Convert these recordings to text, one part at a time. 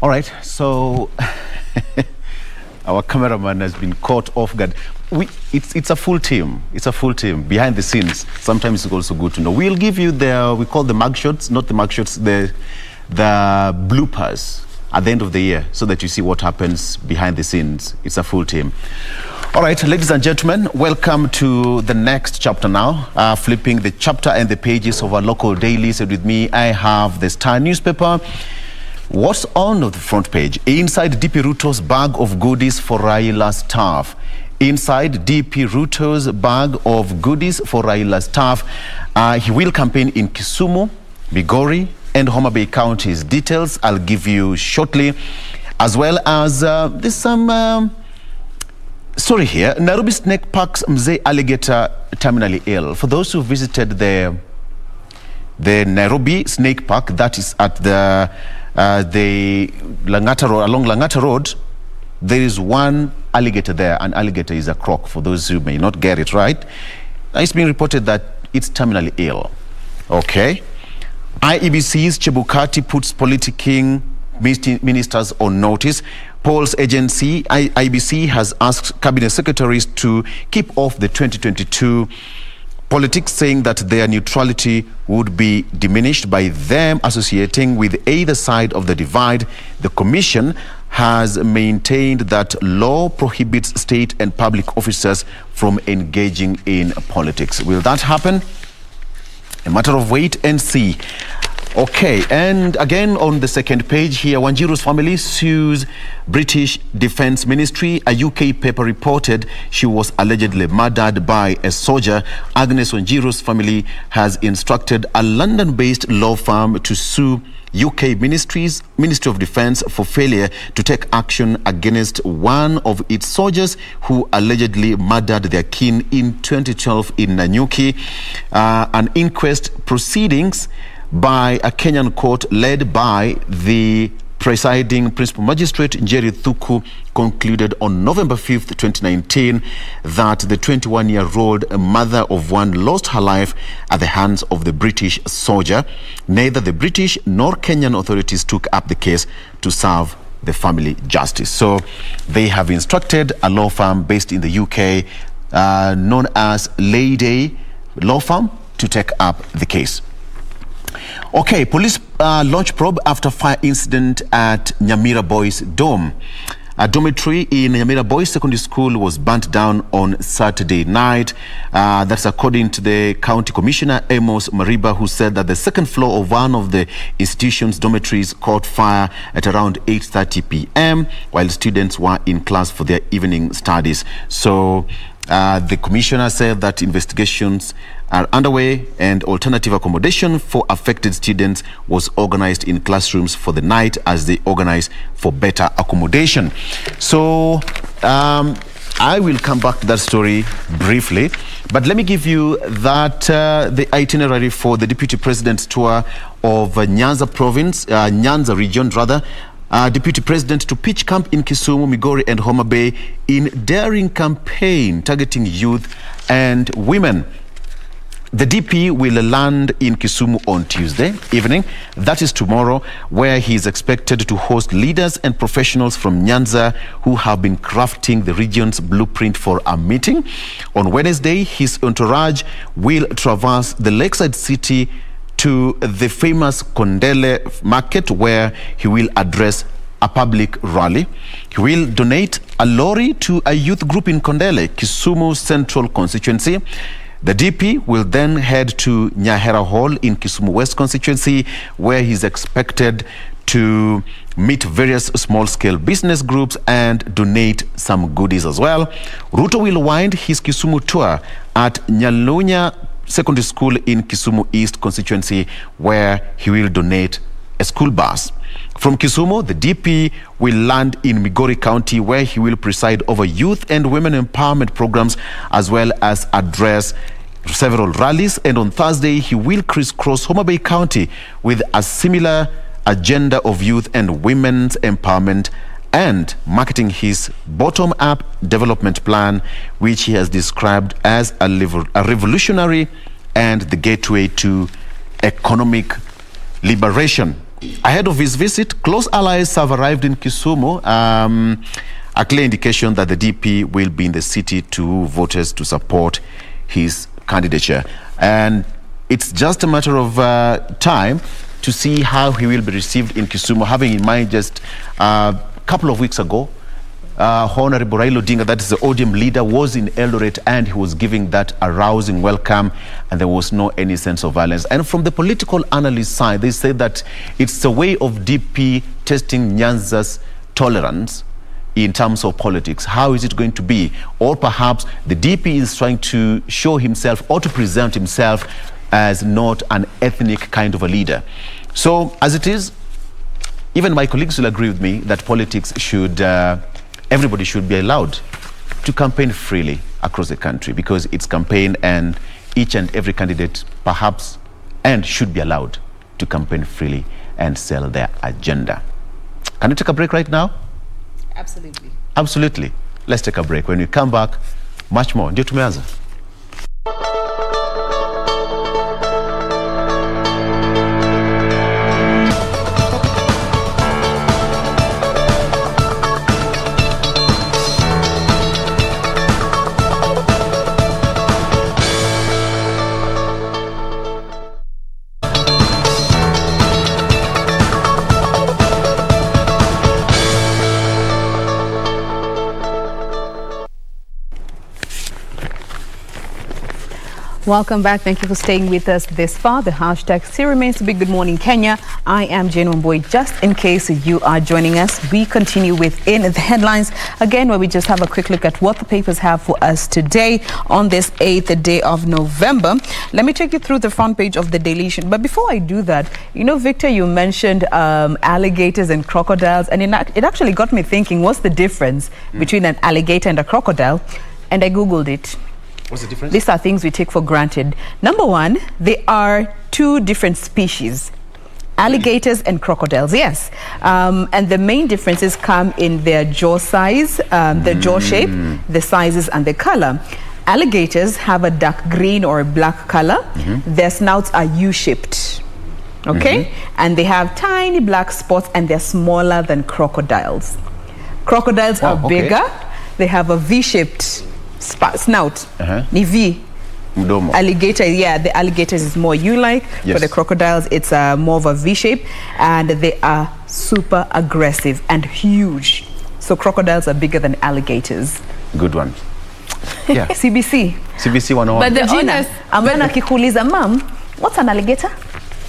All right, so our cameraman has been caught off guard. It's a full team. It's a full team behind the scenes. Sometimes it's also good to know. We'll give you we call the mug shots, not the mug shots, the bloopers at the end of the year, so that you see what happens behind the scenes. It's a full team. All right, ladies and gentlemen, welcome to the next chapter now. Flipping the chapter and the pages of our local dailies. And with me, I have the Star newspaper. What's on the front page? Inside DP Ruto's bag of goodies for Raila's staff. Inside DP Ruto's bag of goodies for Raila's staff. He will campaign in Kisumu, Migori, and Homa Bay counties. Details I'll give you shortly, as well as there's some story here. Nairobi Snake Park's Mzee Alligator terminally ill. For those who visited the Nairobi Snake Park, that is at the Langata Road, along Langata Road, there is one alligator there. An alligator is a croc, for those who may not get it right. It's been reported that it's terminally ill. Okay. IEBC's Chebukati puts politicking ministers on notice. Polls agency IEBC has asked cabinet secretaries to keep off the 2022 politics, saying that their neutrality would be diminished by them associating with either side of the divide. The commission has maintained that law prohibits state and public officers from engaging in politics. Will that happen? A matter of wait and see. Okay, and again on the second page here, Wanjiru's family sues British Defence Ministry. A UK paper reported she was allegedly murdered by a soldier. Agnes Wanjiru's family has instructed a London-based law firm to sue UK Ministry of Defence for failure to take action against one of its soldiers who allegedly murdered their kin in 2012 in Nanyuki. An inquest proceedings by a Kenyan court led by the presiding principal magistrate Njeri Thuku concluded on November 5th, 2019 that the 21-year-old mother of one lost her life at the hands of the British soldier. Neither the British nor Kenyan authorities took up the case to serve the family justice. So they have instructed a law firm based in the UK known as Lady Law Firm to take up the case. Okay, police launch probe after fire incident at Nyamira Boys Dome. A dormitory in Nyamira Boys Secondary School was burnt down on Saturday night. That's according to the County Commissioner, Amos Mariba, who said that the second floor of one of the institution's dormitories caught fire at around 8:30 p.m. while students were in class for their evening studies. So the commissioner said that investigations are underway and alternative accommodation for affected students was organized in classrooms for the night as they organize for better accommodation. So I will come back to that story briefly, but let me give you that the itinerary for the Deputy President's tour of Nyanza province, Nyanza region rather. Deputy President to pitch camp in Kisumu, Migori and Homa Bay in daring campaign targeting youth and women. The DP will land in Kisumu on Tuesday evening, that is tomorrow, where he is expected to host leaders and professionals from Nyanza who have been crafting the region's blueprint for a meeting. On Wednesday, his entourage will traverse the lakeside city to the famous Kondele market, where he will address a public rally. He will donate a lorry to a youth group in Kondele, Kisumu Central constituency. The DP will then head to Nyahera Hall in Kisumu West constituency, where he's expected to meet various small-scale business groups and donate some goodies as well. Ruto will wind his Kisumu tour at Nyalunya Secondary School in Kisumu East constituency, where he will donate a school bus. From Kisumu, the DP will land in Migori County, where he will preside over youth and women empowerment programs, as well as address several rallies. And on Thursday, he will crisscross Homa Bay County with a similar agenda of youth and women's empowerment and marketing his bottom-up development plan, which he has described as a revolutionary and the gateway to economic liberation. Ahead of his visit, close allies have arrived in Kisumu. A clear indication that the DP will be in the city to voters to support his candidature. And it's just a matter of time to see how he will be received in Kisumu, having in mind just a couple of weeks ago, Honorable Raila Odinga, that is the ODM leader, was in Eldoret and he was giving that a rousing welcome, and there was no any sense of violence. And from the political analyst side, they say that it's a way of DP testing Nyanza's tolerance in terms of politics. How is it going to be? Or perhaps the DP is trying to show himself or to present himself as not an ethnic kind of a leader. So as it is, even my colleagues will agree with me that politics should, everybody should be allowed to campaign freely across the country, because it's campaign and each and every candidate perhaps and should be allowed to campaign freely and sell their agenda. Can we take a break right now? Absolutely. Absolutely. Let's take a break. When we come back, much more. Ndio tumeanza. Welcome back. Thank you for staying with us this far. The hashtag still remains to be Good Morning Kenya. I am Jain Wambui. Just in case you are joining us, we continue within the headlines again, where we just have a quick look at what the papers have for us today on this 8th day of November. Let me take you through the front page of the Daily. But before I do that, you know, Victor, you mentioned alligators and crocodiles, and it actually got me thinking, what's the difference between an alligator and a crocodile? And I Googled it. What's the difference? These are things we take for granted. Number one, they are two different species, alligators and crocodiles, yes. And the main differences come in their jaw size, the jaw shape, the sizes and the color. Alligators have a dark green or a black color. Their snouts are U-shaped, okay? And they have tiny black spots and they're smaller than crocodiles. Crocodiles are bigger. They have a V-shaped snout, ni V. Mdomo. Alligator, yeah, the alligators is more U-like. For the crocodiles, it's more of a V shape, and they are super aggressive and huge. So crocodiles are bigger than alligators. Good one. Yeah. CBC. CBC 101. But the honest, I'm gonna kikuliza, Mom, what's an alligator?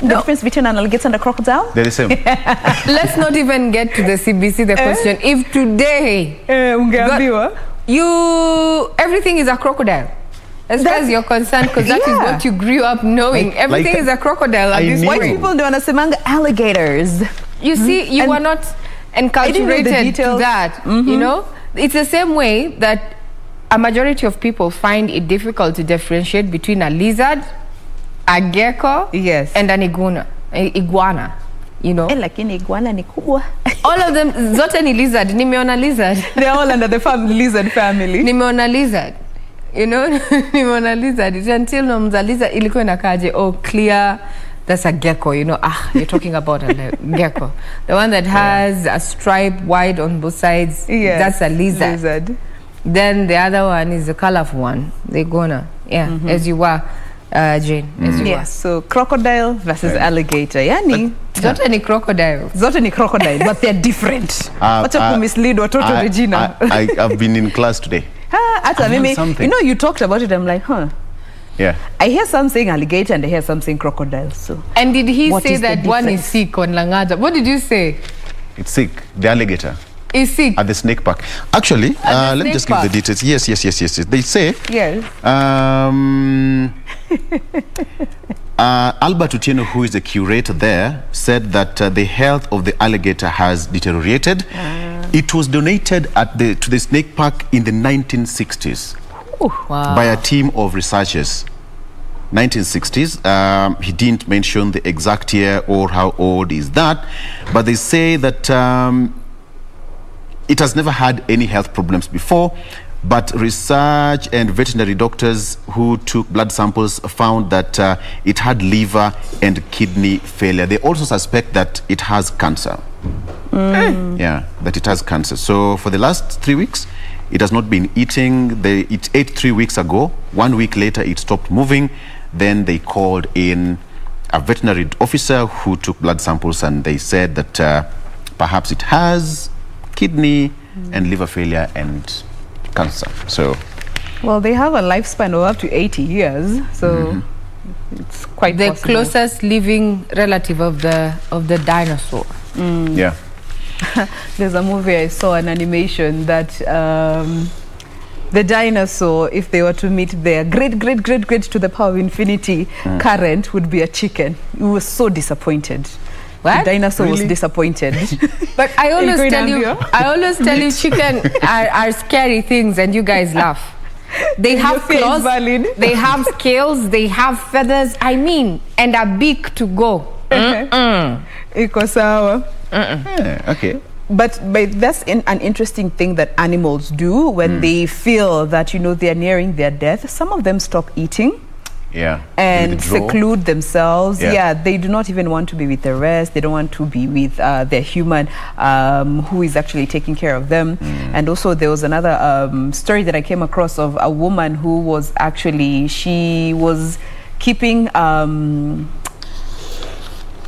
The difference between an alligator and a crocodile? They're the same. Let's not even get to the CBC, the question. If today everything is a crocodile, as far as you're concerned, because that is what you grew up knowing. Everything is a crocodile at this point. White people don't understand alligators. You see, you are not enculturated to that. You know, it's the same way that a majority of people find it difficult to differentiate between a lizard, a gecko, and an iguana. You know, lakini iguana ni kubwa. All of them, zote ni lizard. Nimeona lizard. They're all under the lizard family. Nimeona lizard. You know, nimeona lizard. It's until nomza lizard ilikuwa inakaje, oh, clear, that's a gecko. You know, you're talking about a gecko. The one that has a stripe wide on both sides, that's a lizard. Then the other one is the colorful one, the iguana. Yeah, as you were. Jane, as you were. So crocodile versus alligator. Yani, zote ni crocodile. Zote ni crocodile, but they're different. Wacha mislead watoto Regina. I've been in class today. You know, you talked about it, I'm like, Yeah. I hear some saying alligator and I hear some saying crocodile. So. And did he say that one is sick on Langata? What did you say? It's sick. The alligator. Is sick? At the snake park. Actually, let me just give the details. Yes. They say... Yes. Albert Utieno, who is the curator there, said that the health of the alligator has deteriorated. It was donated to the snake park in the 1960s by a team of researchers. 1960s. He didn't mention the exact year or how old is that, but they say that it has never had any health problems before. But research and veterinary doctors who took blood samples found that it had liver and kidney failure. They also suspect that it has cancer. Yeah, that it has cancer. So for the last 3 weeks, it has not been eating. It ate 3 weeks ago. 1 week later, it stopped moving. Then they called in a veterinary officer who took blood samples, and they said that perhaps it has kidney and liver failure and cancer. So, well, they have a lifespan of up to 80 years, so it's quite the possible. closest living relative of the dinosaur. yeah. There's a movie I saw, an animation that the dinosaur, if they were to meet their great to the power of infinity current, would be a chicken. He was so disappointed. What? The dinosaur was disappointed. But I always tell you, chicken are scary things, and you guys laugh. They have claws, they have scales, they have feathers. I mean, and a beak to go. Iko sawa. Yeah, okay. But that's an interesting thing that animals do when they feel that, you know, they are nearing their death. Some of them stop eating. Yeah. And seclude themselves. Yeah. They do not even want to be with the rest. They don't want to be with their human who is actually taking care of them. And also there was another story that I came across of a woman who was actually, she was keeping,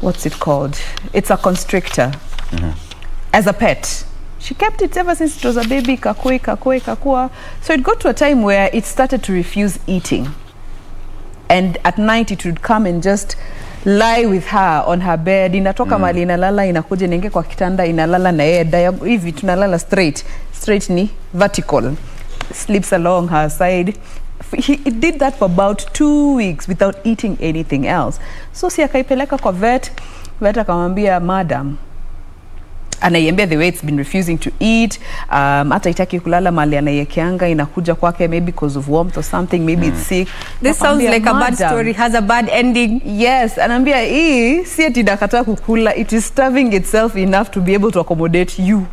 what's it called? It's a constrictor as a pet. She kept it ever since it was a baby, kakua. So it got to a time where it started to refuse eating. And at night it would come and just lie with her on her bed. Inatoka mali inalala, inakuja inenge kwa kitanda, inalala na yeye hivi tunalala straight ni vertical. Sleeps along her side. It did that for about 2 weeks without eating anything else. So si akaipeleka kwa vet akamwambia, madam, anaiambia the way it's been refusing to eat, hata itaki kulala mali anayekeanga, inakuja kwake maybe because of warmth or something, maybe it's sick. This sounds like a bad story, has a bad ending. Yes, anaambia hii si ati dakata kukula, it is starving itself enough to be able to accommodate you.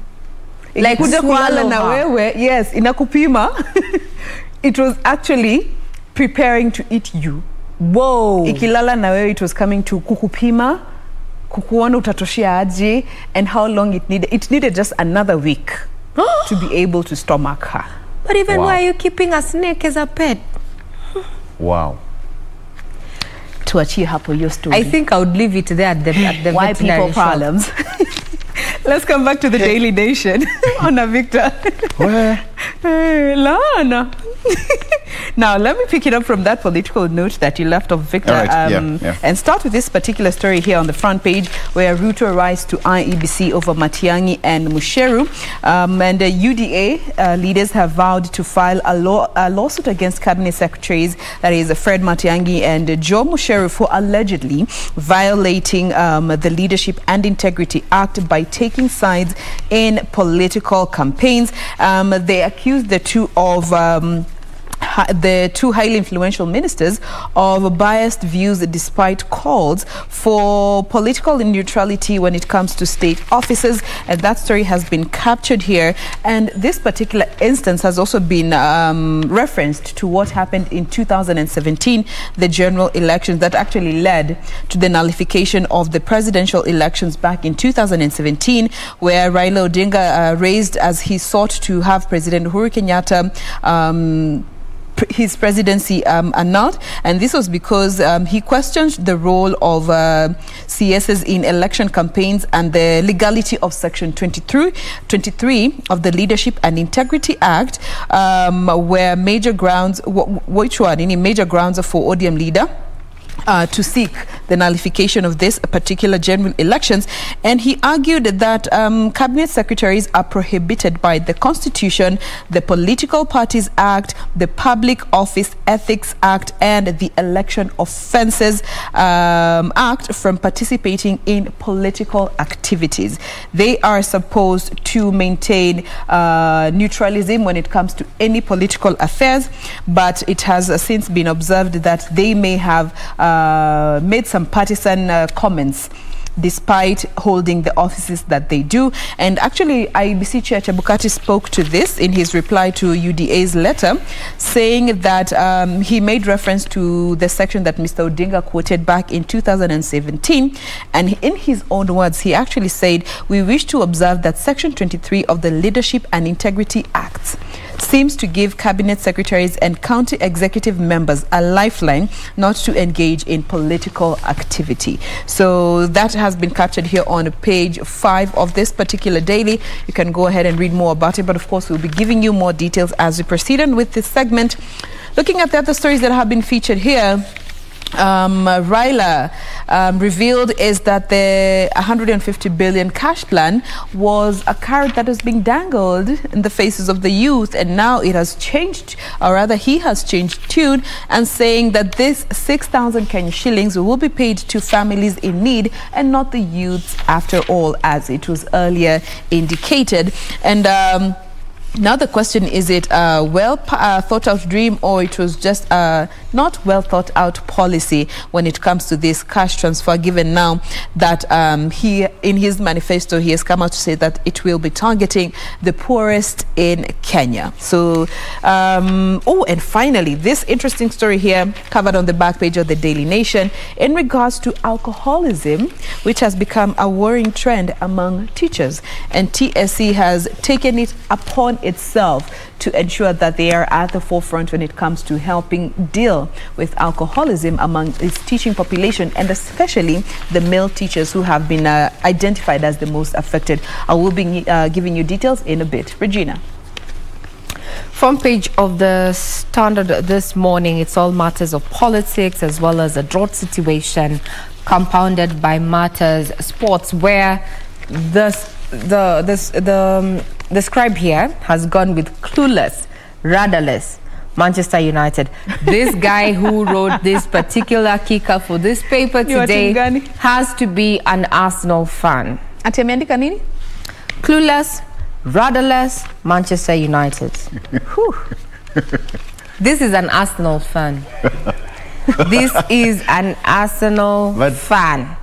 Like kuja kulala na wewe, yes, inakupima. It was actually preparing to eat you. Whoa. Ikilala na wewe, it was coming to kukupima, kukuona utatoshia aje, and how long it needed. It needed just another week to be able to stomach her. But even why are you keeping a snake as a pet? Wow. Tuachie hapo your story. I think I would leave it there at the Why people problems. Let's come back to the Daily Nation. Ona Victor. Where? Hey, Lana. Now, let me pick it up from that political note that you left off, Victor, and start with this particular story here on the front page, where Ruto rise to IEBC over Matiang'i and Musheru. And the UDA leaders have vowed to file a lawsuit against cabinet secretaries, that is Fred Matiang'i and Joe Musheru, for allegedly violating the Leadership and Integrity Act by taking sides in political campaigns. They accused the two highly influential ministers of biased views despite calls for political neutrality when it comes to state offices, and that story has been captured here. And this particular instance has also been referenced to what happened in 2017, the general elections that actually led to the nullification of the presidential elections back in 2017, where Raila Odinga raised as he sought to have President Uhuru Kenyatta his presidency annulled, and this was because he questioned the role of CSs in election campaigns and the legality of Section 23 of the Leadership and Integrity Act, where major grounds, which were any major grounds for ODM leader to seek the nullification of this particular general elections. And he argued that cabinet secretaries are prohibited by the Constitution, the Political Parties Act, the Public Office Ethics Act, and the Election Offences Act from participating in political activities. They are supposed to maintain neutralism when it comes to any political affairs, but it has since been observed that they may have made some partisan comments despite holding the offices that they do. And actually, IEBC Chair Chebukati spoke to this in his reply to UDA's letter, saying that he made reference to the section that Mr. Odinga quoted back in 2017. And in his own words, he actually said, "We wish to observe that Section 23 of the Leadership and Integrity Act seems to give cabinet secretaries and county executive members a lifeline not to engage in political activity." So that has been captured here on page 5 of this particular daily. You can go ahead and read more about it, but of course we'll be giving you more details as we proceed on with this segment. Looking at the other stories that have been featured here, Raila revealed is that the 150 billion cash plan was a carrot that was being dangled in the faces of the youth, and now it has changed, or rather he has changed tune and saying that this 6,000 Kenya shillings will be paid to families in need and not the youths after all, as it was earlier indicated. And now the question, is it a well thought out dream, or it was just a not well thought out policy when it comes to this cash transfer, given now that he, in his manifesto, he has come out to say that it will be targeting the poorest in Kenya. So, oh, and finally, this interesting story here covered on the back page of the Daily Nation in regards to alcoholism, which has become a worrying trend among teachers. And TSC has taken it upon itself to ensure that they are at the forefront when it comes to helping deal with alcoholism among its teaching population, and especially the male teachers who have been identified as the most affected. I will be giving you details in a bit. Regina. Front page of the Standard this morning, it's all matters of politics as well as a drought situation compounded by matters sports, where the scribe here has gone with clueless, rudderless Manchester United. This guy who wrote this particular kicker for this paper today has to be an Arsenal fan. Ati ameandika nini? Clueless, rudderless Manchester United. This is an Arsenal fan. This is an Arsenal fan.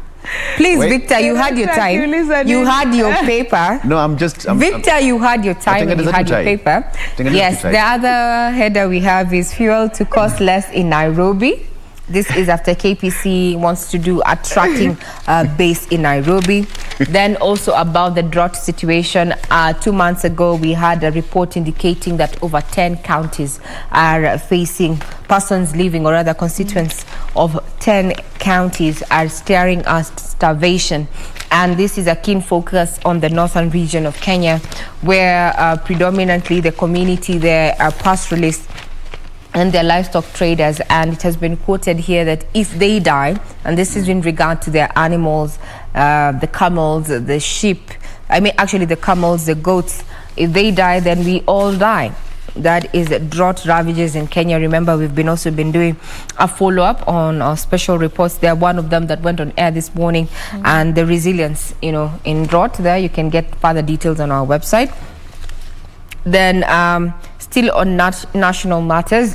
Please, wait. Victor, you had your time. You had your paper. No, Victor, you had your time and you had your paper. Yes, the other header we have is fuel to cost less in Nairobi. This is after KPC wants to do a tracking base in Nairobi. Then also about the drought situation. 2 months ago, we had a report indicating that over 10 counties are facing persons living, or rather constituents of 10 counties are staring at starvation. And this is a keen focus on the northern region of Kenya, where predominantly the community there are pastoralists and their livestock traders, and it has been quoted here that if they die, and this is in regard to their animals, the camels, the sheep, actually the camels, the goats, if they die, then we all die. That is drought ravages in Kenya. Remember, we've also been doing a follow-up on our special reports. They're one of them that went on air this morning, and the resilience, in drought there. You can get further details on our website. Then still on national matters,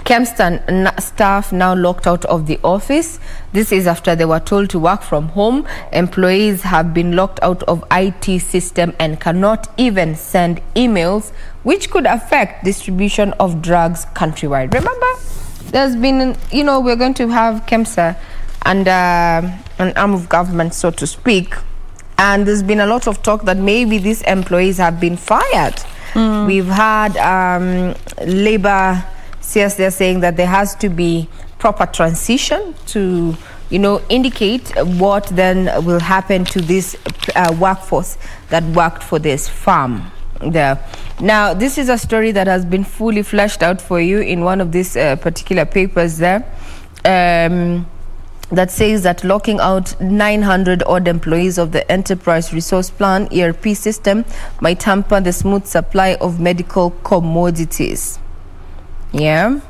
Kempston staff now locked out of the office. This is after they were told to work from home. Employees have been locked out of IT system and cannot even send emails, which could affect distribution of drugs countrywide. Remember, there's been, we're going to have KEMSA and an arm of government, so to speak. And there's been a lot of talk that maybe these employees have been fired. We've had labor they're saying that there has to be proper transition to, indicate what then will happen to this workforce that worked for this farm there. Now, this is a story that has been fully fleshed out for you in one of these particular papers there. That says that locking out 900 odd employees of the Enterprise Resource Plan ERP system might hamper the smooth supply of medical commodities. Yeah.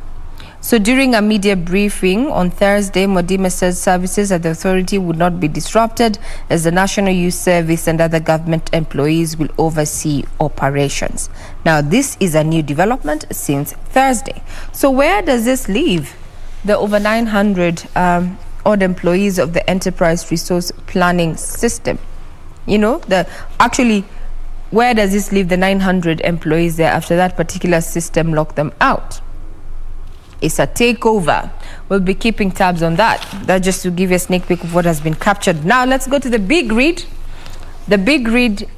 So during a media briefing on Thursday, Modime said services at the authority would not be disrupted as the National Youth Service and other government employees will oversee operations. Now, this is a new development since Thursday. So where does this leave the over 900 odd employees of the enterprise resource planning system. You know, actually, where does this leave the 900 employees there after that particular system locked them out? It's a takeover. We'll be keeping tabs on that. That just to give you a sneak peek of what has been captured. Now let's go to the big read. The big read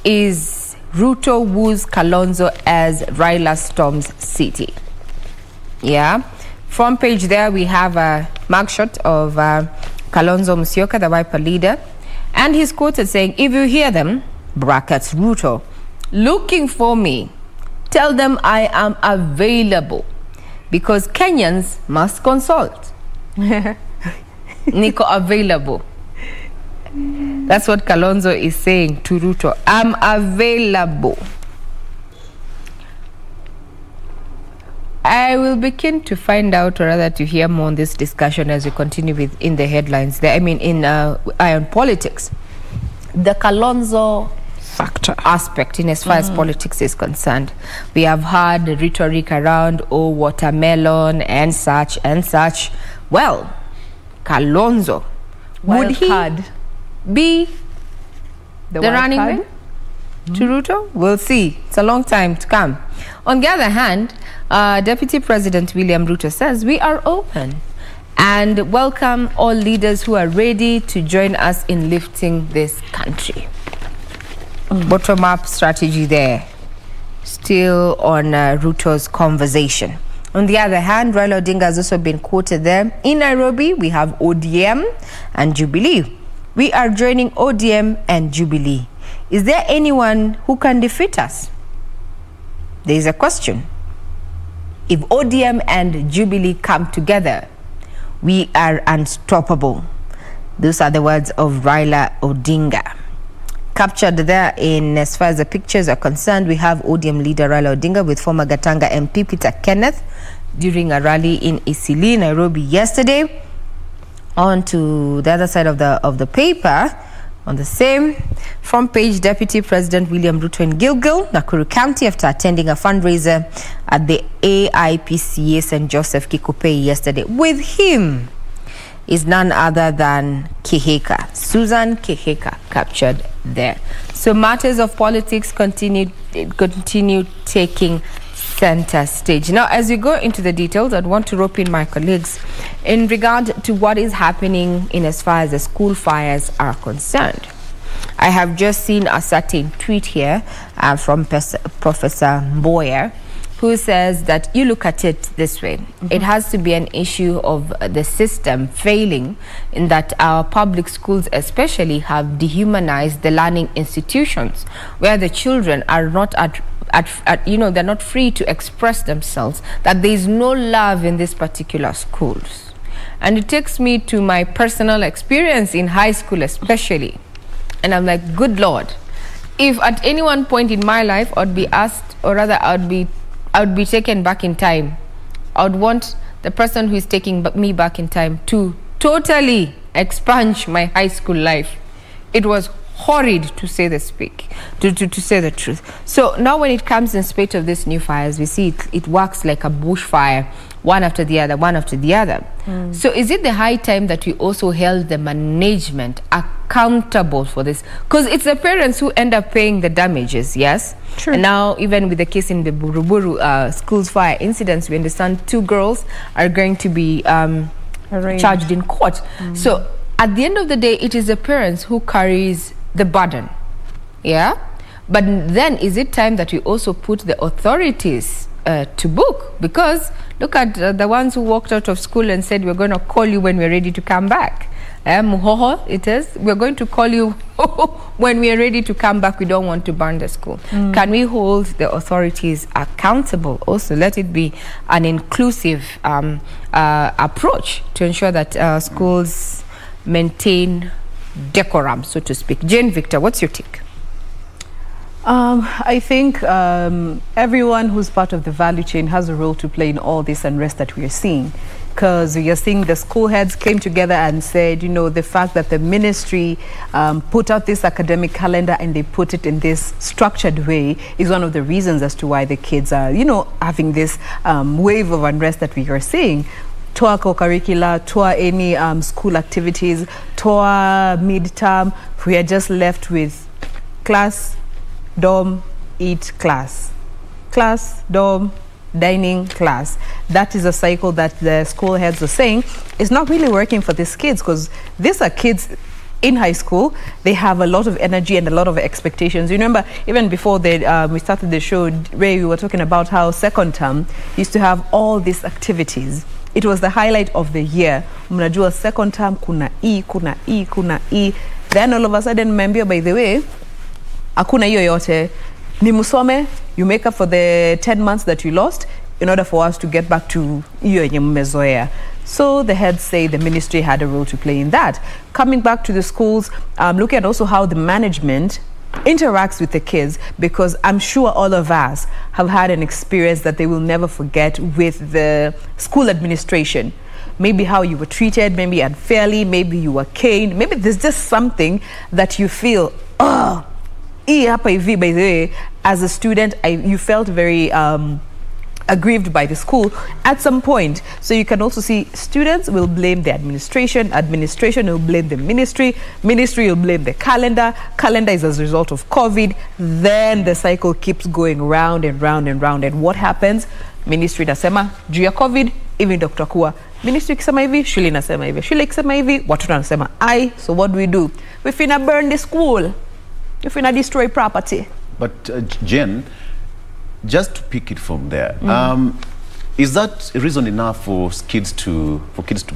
is Ruto woos Kalonzo as Raila storms city. Yeah. Front page there we have a mugshot of Kalonzo Musyoka, the Wiper leader. And he's quoted saying, if you hear them, brackets Ruto, looking for me, tell them I am available because Kenyans must consult. Niko available. That's what Kalonzo is saying to Ruto. I'm available. I will be keen to find out, or rather to hear more on this discussion as we continue with in the headlines there. I mean, in Iron Politics, the Kalonzo factor aspect in as far as politics is concerned. We have heard rhetoric around, oh, watermelon and such and such. Well, Kalonzo, would he be the running mate to Ruto? We'll see. It's a long time to come. On the other hand, Deputy President William Ruto says we are open and welcome all leaders who are ready to join us in lifting this country. Bottom-up strategy there, still on Ruto's conversation. On the other hand, Raila Odinga has also been quoted there. In Nairobi, we have ODM and Jubilee. We are joining ODM and Jubilee. Is there anyone who can defeat us? There is a question. If ODM and Jubilee come together, we are unstoppable. Those are the words of Raila Odinga. Captured there in as far as the pictures are concerned, we have ODM leader Raila Odinga with former Gatanga MP Peter Kenneth during a rally in Isili, Nairobi yesterday. On to the other side of the paper, on the same front page, Deputy President William Ruto in Gilgil, Nakuru County, after attending a fundraiser at the AIPCA St. Joseph Kikupe yesterday. With him is none other than Kihika, Susan Kihika, captured there. So matters of politics continue taking center stage. Now, as we go into the details, I'd want to rope in my colleagues in regard to what is happening in as far as the school fires are concerned. I have just seen a certain tweet here from Professor Mboya, who says that you look at it this way. It has to be an issue of the system failing in that our public schools especially have dehumanized the learning institutions where the children are not they're not free to express themselves, that there is no love in these particular schools. And it takes me to my personal experience in high school especially. And I'm like, good Lord, if at any one point in my life I'd be asked, or rather I would be taken back in time, I would want the person who is taking me back in time to totally expunge my high school life. It was horrid, to say the truth. So now when it comes in spite of these new fires, we see it works like a bushfire, one after the other. So is it the high time that we also held the management accountable for this? Because it's the parents who end up paying the damages, yes? True. And now, even with the case in the Buruburu school's fire incidents, we understand 2 girls are going to be charged in court. So at the end of the day, it is the parents who carries the burden, yeah? But then is it time that we also put the authorities to book? Because look at the ones who walked out of school and said, we're going to call you when we're ready to come back. Muhoho, it is. We're going to call you when we are ready to come back. We don't want to burn the school. Can we hold the authorities accountable? Also, let it be an inclusive approach to ensure that schools maintain decorum, so to speak. Jane Victor, what's your take? I think everyone who's part of the value chain has a role to play in all this unrest that we are seeing. Because we are seeing the school heads came together and said, you know, the fact that the ministry put out this academic calendar and they put it in this structured way is one of the reasons as to why the kids are, you know, having this wave of unrest that we are seeing. toa co-curricular, toa any school activities, toa midterm. We are just left with class, dorm, eat, class. Class, dorm, dining, class. That is a cycle that the school heads are saying is not really working for these kids, because these are kids in high school. They have a lot of energy and a lot of expectations. You remember, even before we started the show, Ray, we were talking about how second term used to have all these activities. It was the highlight of the year. Mnajua second term kuna E, kuna E, kuna E. Then all of a sudden, member, by the way, hakuna hiyo yote. Ni musome, you make up for the 10 months that you lost in order for us to get back to hiyo yenye mmezoea. So the heads say the ministry had a role to play in that. Coming back to the schools, looking at also how the management interacts with the kids, because I'm sure all of us have had an experience that they will never forget with the school administration. Maybe how you were treated, maybe unfairly, maybe you were caned, maybe there's just something that you feel, oh, by the way, as a student, you felt very aggrieved by the school at some point. So you can also see students will blame the administration, administration will blame the ministry, ministry will blame the calendar, calendar is as a result of COVID. Then the cycle keeps going round and round and round. And what happens? Ministry nasema juu ya COVID, even Dr. Kua, ministry ikisema hivi, shule inasema hivi, shule ikisema hivi, watoto wanasema ai. So what do? We finna burn the school. We finna destroy property. But Jen, just to pick it from there, is that reason enough for kids to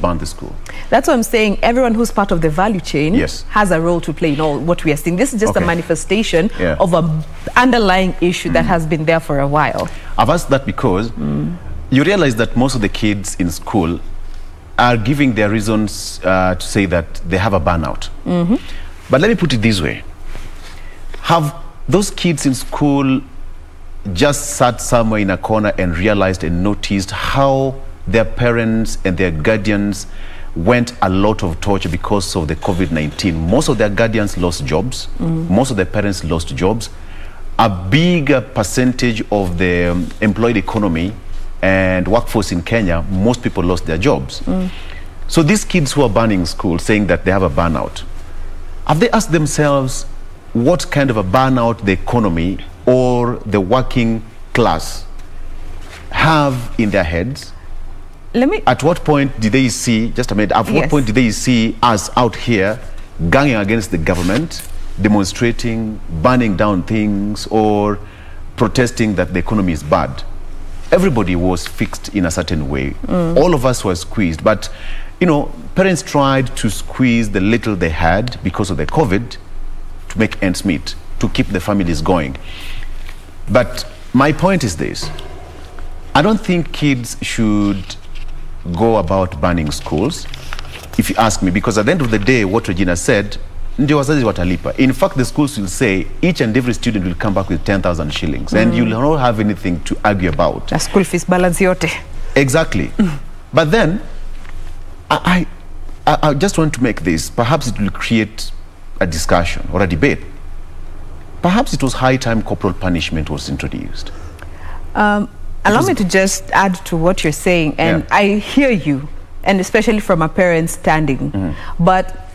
burn the school? That's what I'm saying. Everyone who's part of the value chain has a role to play in all what we are seeing. This is just a manifestation of an underlying issue that has been there for a while. I've asked that because you realize that most of the kids in school are giving their reasons to say that they have a burnout. But let me put it this way. Have those kids in school just sat somewhere in a corner and realized and noticed how their parents and their guardians went a lot of torture because of the COVID-19? Most of their guardians lost jobs. Most of their parents lost jobs. A bigger percentage of the employed economy and workforce in Kenya, most people lost their jobs. So these kids who are burning school, saying that they have a burnout, have they asked themselves what kind of a burnout the economy or the working class have in their heads? At what point did they see, just a minute, at what point did they see us out here ganging against the government, demonstrating, burning down things, or protesting that the economy is bad? Everybody was fixed in a certain way. All of us were squeezed, but you know, parents tried to squeeze the little they had because of the COVID to make ends meet, to keep the families going. But my point is this: I don't think kids should go about burning schools, if you ask me, because at the end of the day, what Regina said, ndio wazazi watalipa. In fact, the schools will say each and every student will come back with 10,000 shillings, and you'll not have anything to argue about. The school fees balance yote. Exactly. But then, I just want to make this, perhaps it will create a discussion or a debate. Perhaps it was high time corporal punishment was introduced. Allow me to just add to what you're saying, and I hear you, and especially from a parent standing. But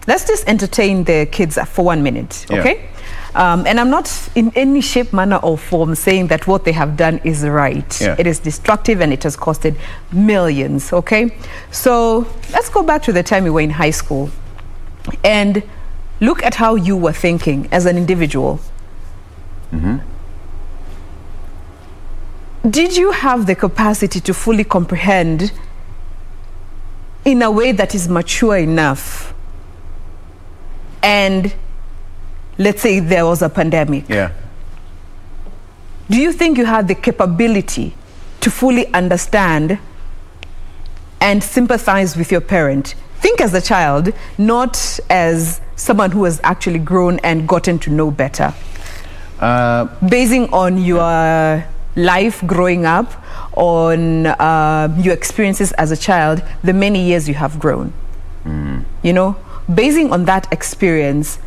let's just entertain the kids for 1 minute, okay? And I'm not in any shape, manner, or form saying that what they have done is right. It is destructive and it has costed millions, okay? So let's go back to the time we were in high school and look at how you were thinking as an individual. Did you have the capacity to fully comprehend in a way that is mature enough? And let's say there was a pandemic. Do you think you had the capability to fully understand and sympathize with your parent? Think as a child, not as someone who has actually grown and gotten to know better. Basing on your life growing up, on your experiences as a child, the many years you have grown. You know, basing on that experience,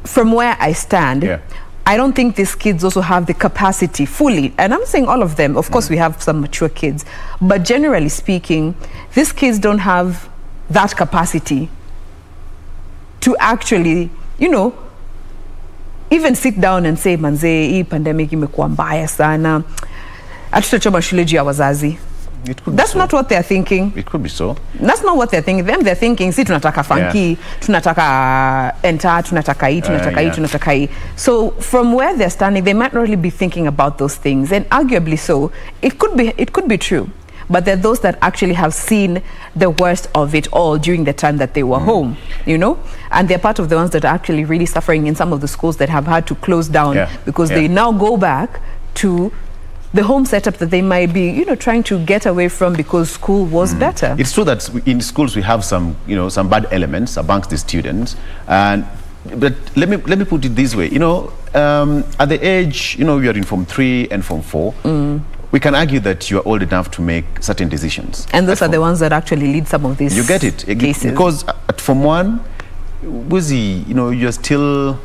from where I stand, I don't think these kids also have the capacity fully. And I'm saying all of them. Of course, we have some mature kids. But generally speaking, these kids don't have that capacity to actually, you know, even sit down and say, manze, hii pandemic imekuwa mbaya sana. Hatutachoma shule juu ya wazazi. That's not what they're thinking. It could be so. That's not what they're thinking. They're thinking, si tunataka funky, tunataka enter, tunataka hii, tunataka hii, tunataka hii. So from where they're standing, they might not really be thinking about those things. And arguably so, it could be true. But there are those that actually have seen the worst of it all during the time that they were home, you know? And they're part of the ones that are actually really suffering in some of the schools that have had to close down because they now go back to the home setup that they might be, you know, trying to get away from because school was better. It's true that in schools we have some, you know, some bad elements amongst the students. But let me put it this way, you know, at the age, you know, we are in Form 3 and Form 4, we can argue that you are old enough to make certain decisions. And those are the ones that actually lead some of these You get it. cases. Because at Form 1, you know, you're still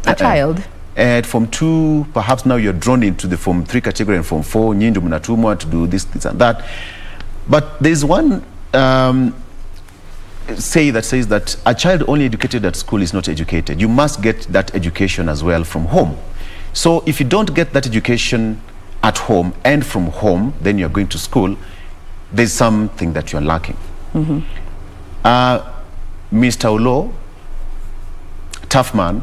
a child. At Form 2, perhaps now you're drawn into the Form 3 category, and Form 4, nyindu mnatumwa to do this and that. But there's one say that says that a child only educated at school is not educated. You must get that education as well from home. So if you don't get that education at home and from home, then you're going to school, there's something that you're lacking. Mr. Oloo, tough man,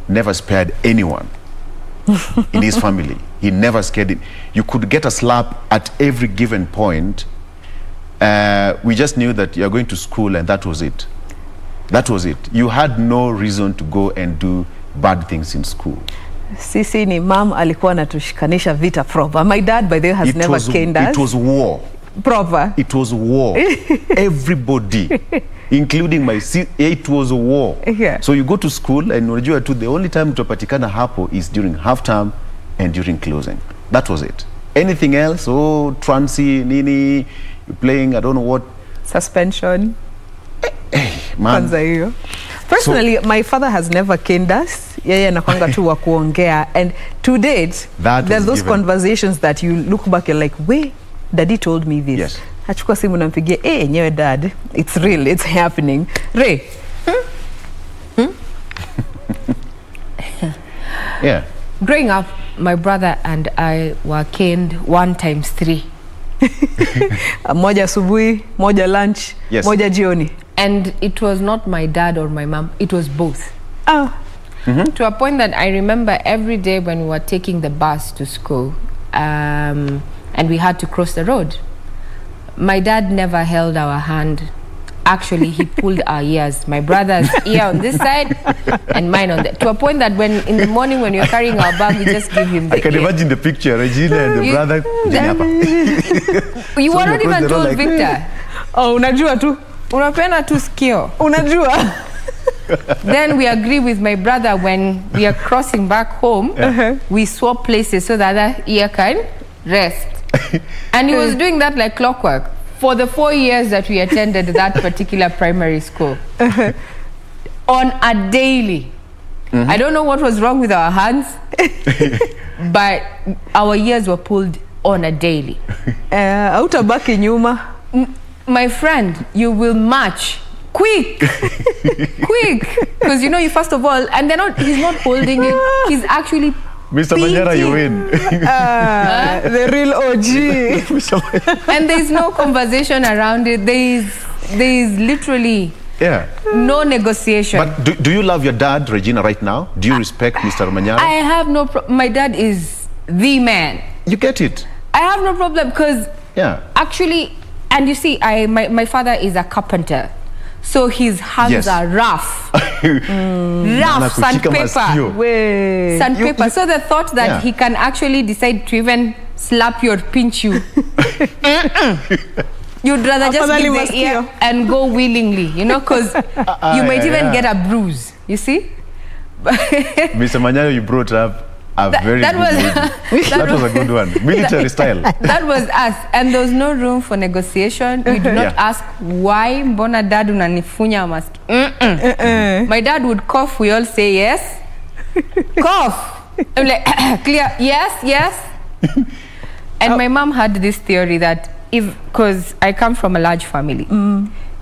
never spared anyone in his family. He never scared it. You could get a slap at every given point. We just knew that you're going to school and that was it. That was it. You had no reason to go and do bad things in school. Sisi ni mom alikuwa anatushikanisha vita proper. My dad, by the way, has never caned us. It was war. Proper. It was war. Everybody, including my sister, it was a war. Yeah. So you go to school and unajua tu, the only time utapatikana hapo is during half term and during closing. That was it. Anything else? Oh, transi, nini, you're playing, I don't know what. Suspension. Man. Personally, my father has never caned us. Yeye anakwanga tu wa kuongea. And to date, there are those conversations that you look back and like, wait, Daddy told me this. Yes. Achukua simu nampigia, nyewe dad, it's real, it's happening. Ray. Yeah. Growing up, my brother and I were caned 1 times 3. Moja asubuhi, moja lunch, moja jioni. And it was not my dad or my mom, it was both. Oh. To a point that I remember every day when we were taking the bus to school, and we had to cross the road. My dad never held our hand. Actually, he pulled our ears. My brother's ear on this side and mine on that. To a point that when in the morning when you're carrying our bag, we just give him the I can ear. imagine the picture, Regina and the brother. You were not even told, like, Victor. Oh, unajua tu. Unapenda tu sikio. Unajua. Then we agree with my brother when we are crossing back home, we swap places so that the ear can rest. And he was doing that like clockwork for the 4 years that we attended that particular primary school. On a daily. I don't know what was wrong with our hands, but our ears were pulled on a daily. Hautabaki nyuma. My friend, you will march quick. Quick. Because you know, you first of all, and he's not holding it, he's actually Mr. Manyara, you win. The real OG. And there's no conversation around it. There's literally no negotiation. But do you love your dad, Regina, right now? Do you respect Mr. Manyara? I have no my dad is the man. You get it? I have no problem because actually, and you see, my father is a carpenter. So his hands are rough. Rough, sandpaper. Sandpaper. So the thought that he can actually decide to even slap you or pinch you. You'd rather just give the ear and go willingly, you know, because you might even get a bruise, you see? Mr. Manyara, you brought up a very good one. That was a good one. Military style. That was us. And there was no room for negotiation. We did not ask why mbona dad unanifunya mask. My dad would cough. We all say yes. Cough. I'm like, clear, yes. And my mom had this theory that because I come from a large family,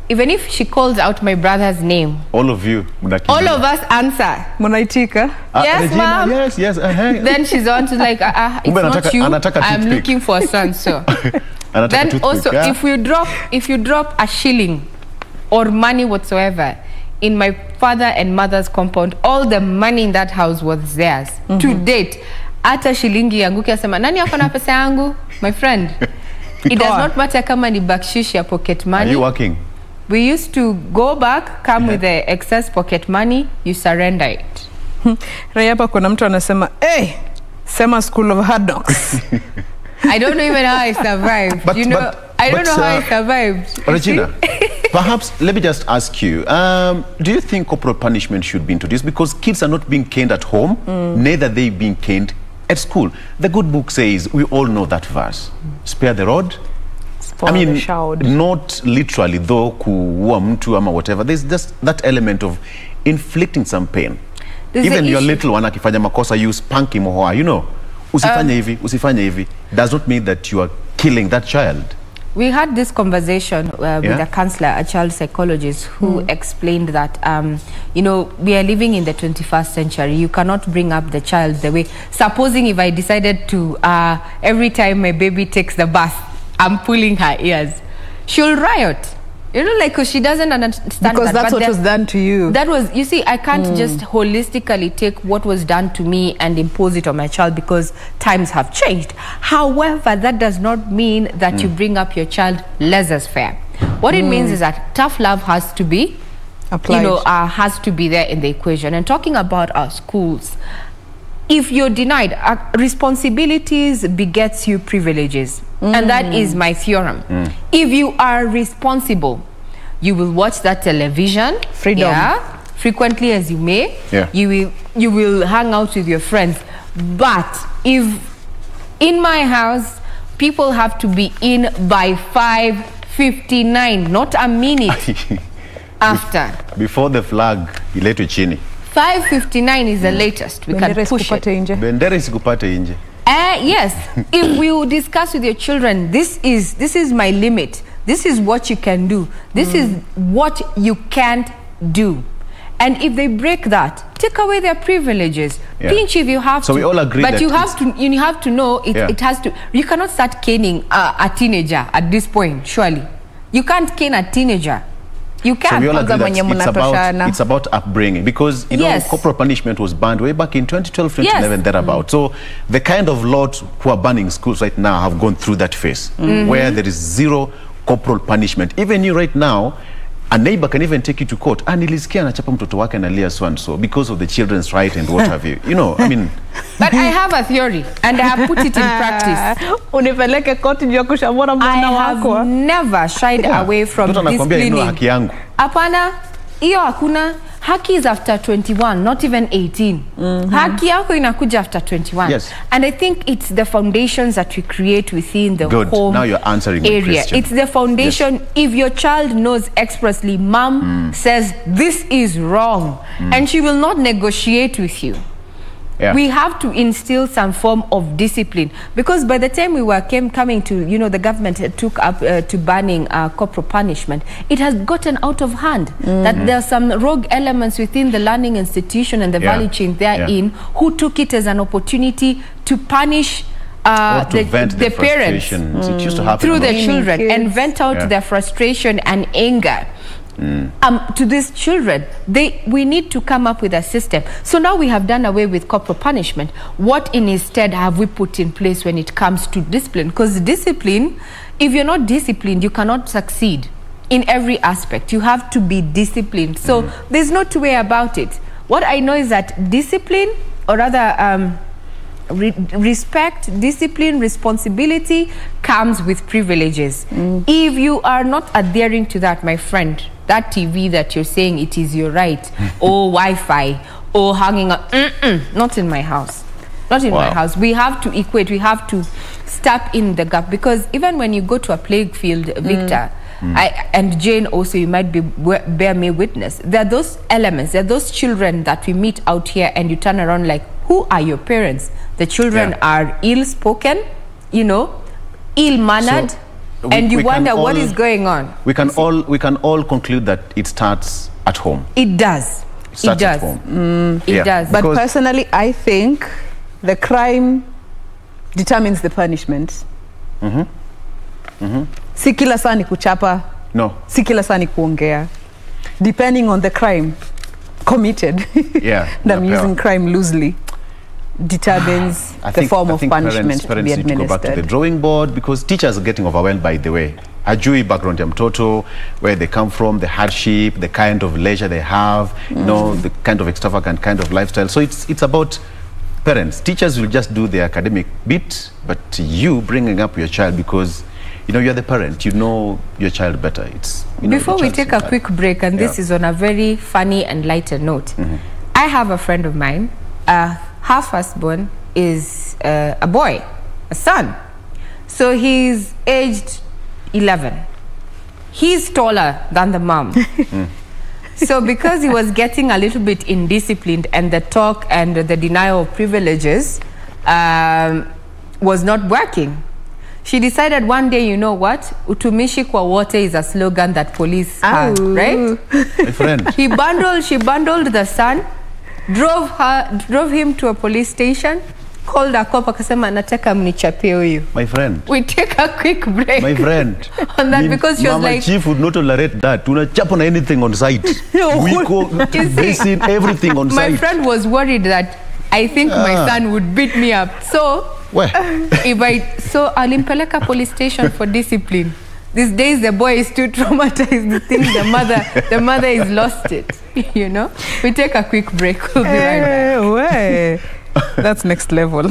even if she calls out my brother's name, all of us answer. Munaitika. Yes, Regina, ma'am. Yes. Then she's on to like, it's not you. I'm looking for a son. So then also, if you drop a shilling or money whatsoever in my father and mother's compound, all the money in that house was theirs to date. Ata shilingi yangu kiasema nani yako na pesa yangu, my friend. It does not matter kama ni bakshish ya pocket money. Are you working? We used to go back, come with the excess pocket money, you surrender it. Rayapa kuna mtu anasema, hey, sema school of hard knocks. I don't know even how I survived. I don't know how I survived. Regina, perhaps let me just ask you, do you think corporal punishment should be introduced? Because kids are not being caned at home, neither they being caned at school. The good book says, we all know that verse. Spare the rod. I mean, not literally though, kuua mtu ama whatever. There's just that element of inflicting some pain. Even your little one akifanya makosa, you spank him or her, you know. Usifanye hivi does not mean that you are killing that child. We had this conversation with a counselor, a child psychologist, who explained that, you know, we are living in the 21st century. You cannot bring up the child the way. Supposing if I decided to, every time my baby takes the bus, I'm pulling her ears, she'll riot. You know, like, because she doesn't understand because that's what was done to you. That was, you see, I can't just holistically take what was done to me and impose it on my child because times have changed. However, that does not mean that you bring up your child laissez-faire. What it means is that tough love has to be applied. You know, has to be there in the equation. And talking about our schools, if you're denied, responsibilities begets you privileges. And that is my theorem. If you are responsible, you will watch that television. Freedom. Frequently as you may. You will hang out with your friends. But if in my house, people have to be in by 5:59, not a minute after. Before the flag, iletwe chini. 5:59 is the latest. We can push it. Bendera isikupate nje. Yes, if we will discuss with your children, this is my limit. This is what you can do. This is what you can't do. And if they break that, take away their privileges. Pinch if you have to. So we all agree but that you have to know it has to. You cannot start caning a teenager at this point, surely. You can't cane a teenager. You can't. So we all agree that it's about upbringing, because you know corporal punishment was banned way back in 2012, 2011, thereabout. So the kind of lot who are banning schools right now have gone through that phase where there is zero corporal punishment. Even you right now, a neighbor can even take you to court. Nilisikia anachapa mtoto wake analia so and so because of the children's right and what have you. You know, I mean. But I have a theory and I have put it in practice. I have never shied away from disciplining. Apana, iyo hakuna. Haki is after 21, not even 18. Haki yako inakuja after 21. Yes. And I think it's the foundations that we create within the home now you're answering area. It's the foundation. If your child knows expressly, mom says this is wrong, and she will not negotiate with you. We have to instill some form of discipline, because by the time we were coming to, you know, the government took up to banning corporal punishment, it has gotten out of hand. That there are some rogue elements within the learning institution and the value chain therein who took it as an opportunity to punish the parents through the children and vent out their frustration and anger. To these children. We need to come up with a system. So now we have done away with corporal punishment. What instead have we put in place when it comes to discipline? Because discipline, if you're not disciplined, you cannot succeed in every aspect. You have to be disciplined. So there's no two way about it. What I know is that discipline, or rather respect, discipline, responsibility comes with privileges. If you are not adhering to that, my friend, that TV that you're saying it is your right, or Wi-Fi, or hanging up, not in my house. Not in my house. We have to equate, we have to step in the gap, because even when you go to a playing field, Victor, and Jane also, you might bear me witness, there are those elements, there are those children that we meet out here and you turn around like, who are your parents? The children are ill-spoken, you know, ill-mannered, and you wonder what is going on. We can all conclude that it starts at home. It does. It does. At home. It does. But personally, I think the crime determines the punishment. Si kila saa ni kuchapa. No. Si kila saa ni kuongea. Depending on the crime committed. Yeah. And I'm using crime loosely. Determines the form of punishment to be administered. Need to go back to the drawing board, because teachers are getting overwhelmed, by the way. Hajui background ya mtoto, where they come from, the hardship, the kind of leisure they have, you know, the kind of extravagant kind of lifestyle. So it's about parents. Teachers will just do the academic bit, but you bringing up your child, because you know you're the parent, you know your child better. It's, you know, before we take a quick break, and this is on a very funny and lighter note. I have a friend of mine. Her firstborn is a boy, a son. So he's aged 11. He's taller than the mom. So because he was getting a little bit indisciplined, and the talk and the denial of privileges was not working, she decided one day, you know what? Utumishi kwa wote is a slogan that police have, right? My friend. She bundled the son, drove him to a police station, called a cop, akasema nataka mnichapie huyu. My friend. We take a quick break. My friend. On that, because she was like, chief would not tolerate that. Tunachapa on anything on site. We go basing everything on site. My friend was worried that I think my son would beat me up. So alimpeleka police station for discipline. These days the boy is too traumatized to think the mother is lost it. You know? We take a quick break. We'll be right back. That's next level.